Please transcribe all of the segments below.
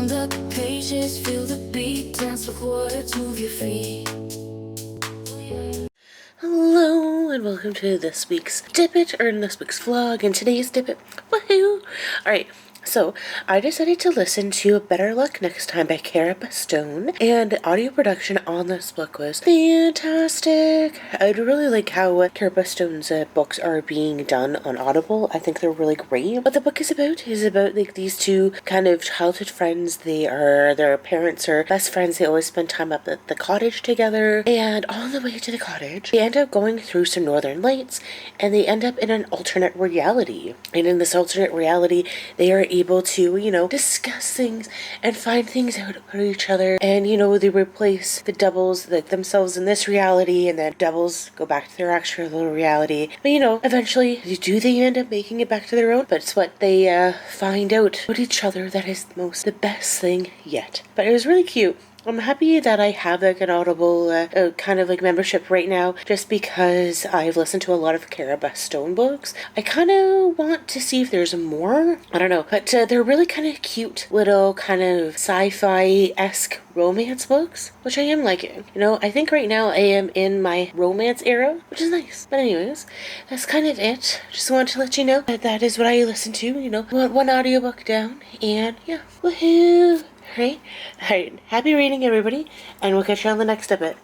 Turn the pages, feel the beat, dance with words, move your feet. Hello and welcome to this week's Dippit, or this week's vlog, and today's Dippit. Woohoo! Alright, so I decided to listen to Better Luck Next Time by Cara Bastone, and the audio production on this book was fantastic. I really like how Cara Bastone's books are being done on Audible. I think they're really great. What the book is about like these two kind of childhood friends. Their parents are best friends. They always spend time up at the cottage together, and on the way to the cottage they end up going through some northern lights, and they end up in an alternate reality. And in this alternate reality they are able to, discuss things and find things out about each other. And, they replace the doubles, like themselves in this reality, and then doubles go back to their actual little reality. But, eventually, do they end up making it back to their own? But it's what they find out about each other that is the best thing yet. But it was really cute. I'm happy that I have like an Audible kind of like membership right now, just because I've listened to a lot of Cara Bastone books. I kind of want to see if there's more. I don't know, but they're really kind of cute little kind of sci-fi-esque romance books, which I am liking. I think right now I am in my romance era, which is nice. But anyways, that's kind of it. Just wanted to let you know that is what I listen to. One audiobook down, and yeah, woohoo! Alright, happy reading everybody, and we'll catch you on the next Dippit.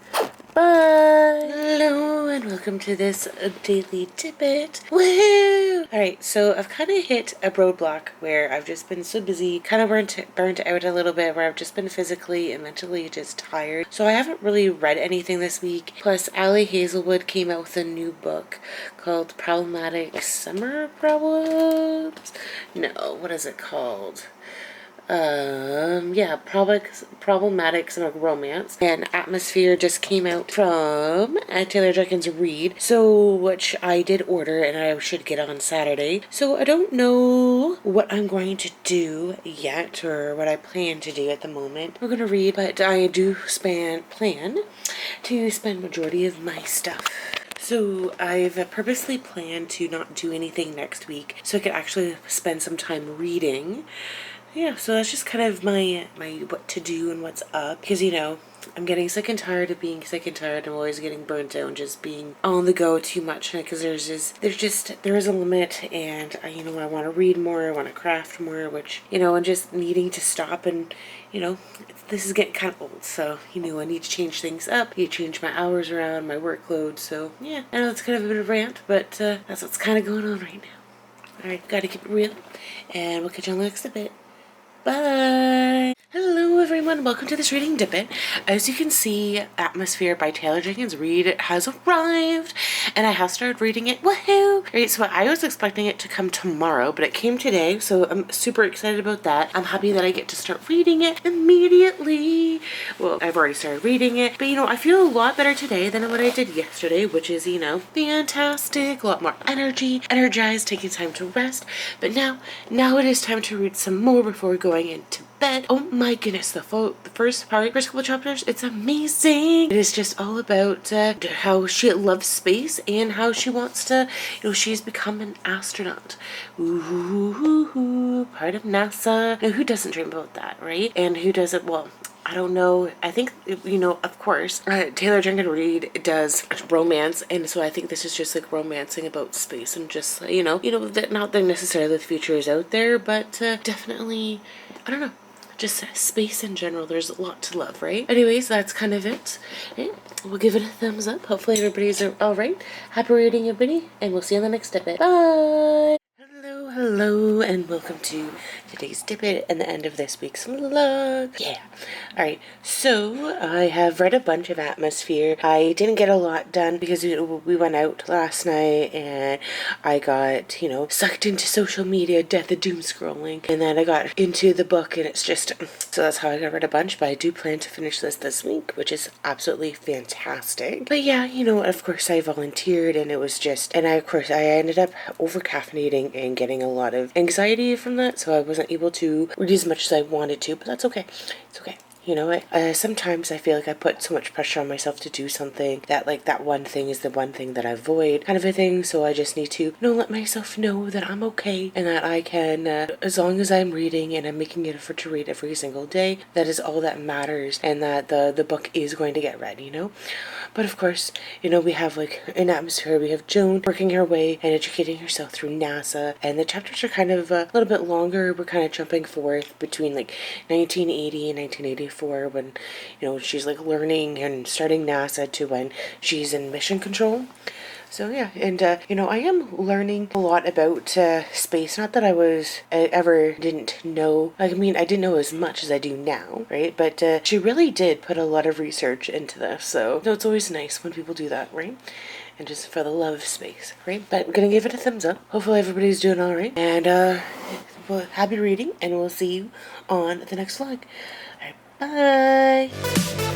Bye! Hello, and welcome to this daily Dippit. Woohoo! Alright, so I've kind of hit a roadblock where I've just been so busy, kind of burnt out a little bit, where I've just been physically and mentally just tired. So I haven't really read anything this week. Plus, Allie Hazelwood came out with a new book called Problematic Summer Problems? No, what is it called? Problematic Summer Romance, and Atmosphere just came out from Taylor Jenkins Reid, so which I did order and I should get on Saturday. So I don't know what I'm going to do yet, or what I plan to do at the moment. We're gonna read, but I do plan to spend majority of my stuff. So I've purposely planned to not do anything next week so I could actually spend some time reading. Yeah, so that's just kind of my what to do and what's up, because I'm getting sick and tired of being sick and tired. I'm always getting burnt out and just being on the go too much, because there is a limit, and I want to read more, I want to craft more, which and just needing to stop, and this is getting kind of old, so I need to change things up. I need to change my hours around, my workload. So yeah, I know it's kind of a bit of a rant, but that's what's kind of going on right now. Alright, gotta keep it real, and we'll catch you on the next bit. Bye! Hello everyone, welcome to this reading Dippit. As you can see, Atmosphere by Taylor Jenkins Reid has arrived, and I have started reading it. Woohoo! Right, so I was expecting it to come tomorrow, but it came today, so I'm super excited about that. I'm happy that I get to start reading it immediately. Well, I've already started reading it, but I feel a lot better today than what I did yesterday, which is, fantastic. A lot more energy, energized, taking time to rest. But now it is time to read some more before going into bed. Oh my goodness, the first couple chapters, it's amazing. It is just all about how she loves space and how she wants to, she's become an astronaut. Ooh, part of NASA. Now, who doesn't dream about that, right? And who doesn't, well, I don't know. I think, of course, Taylor Jenkins Reid does romance, and so I think this is just like romancing about space and just, that not that necessarily the future is out there, but definitely, I don't know, just space in general. There's a lot to love, right? Anyways, that's kind of it. Okay, we'll give it a thumbs up. Hopefully everybody's all right. Happy reading, everybody, and we'll see you on the next Dippit. Bye! Hello, and welcome to today's Dippit and the end of this week's vlog. Yeah. Alright, so I have read a bunch of Atmosphere. I didn't get a lot done because we went out last night, and I got, sucked into social media, death of doom scrolling, and then I got into the book, and it's just, so that's how I got read a bunch, but I do plan to finish this week, which is absolutely fantastic. But yeah, of course I volunteered, and it was just, and I ended up over caffeinating and getting a lot of anxiety from that, so I wasn't able to read as much as I wanted to, but that's okay. It's okay. You know, sometimes I feel like I put so much pressure on myself to do something that like that one thing is the one thing that I avoid kind of a thing. So I just need to, let myself know that I'm okay and that I can, as long as I'm reading and I'm making an effort to read every single day, that is all that matters, and that the book is going to get read, But of course, we have like an atmosphere. We have Joan working her way and educating herself through NASA, and the chapters are kind of a little bit longer. We're kind of jumping forth between like 1980 and 1984 when, she's like learning and starting NASA to when she's in mission control. So yeah, and I am learning a lot about space. Not that I ever didn't know. I mean, I didn't know as much as I do now, right? But she really did put a lot of research into this. So it's always nice when people do that, right? And just for the love of space, right? But I'm gonna give it a thumbs up. Hopefully everybody's doing all right, and well, happy reading, and we'll see you on the next vlog. All right, bye.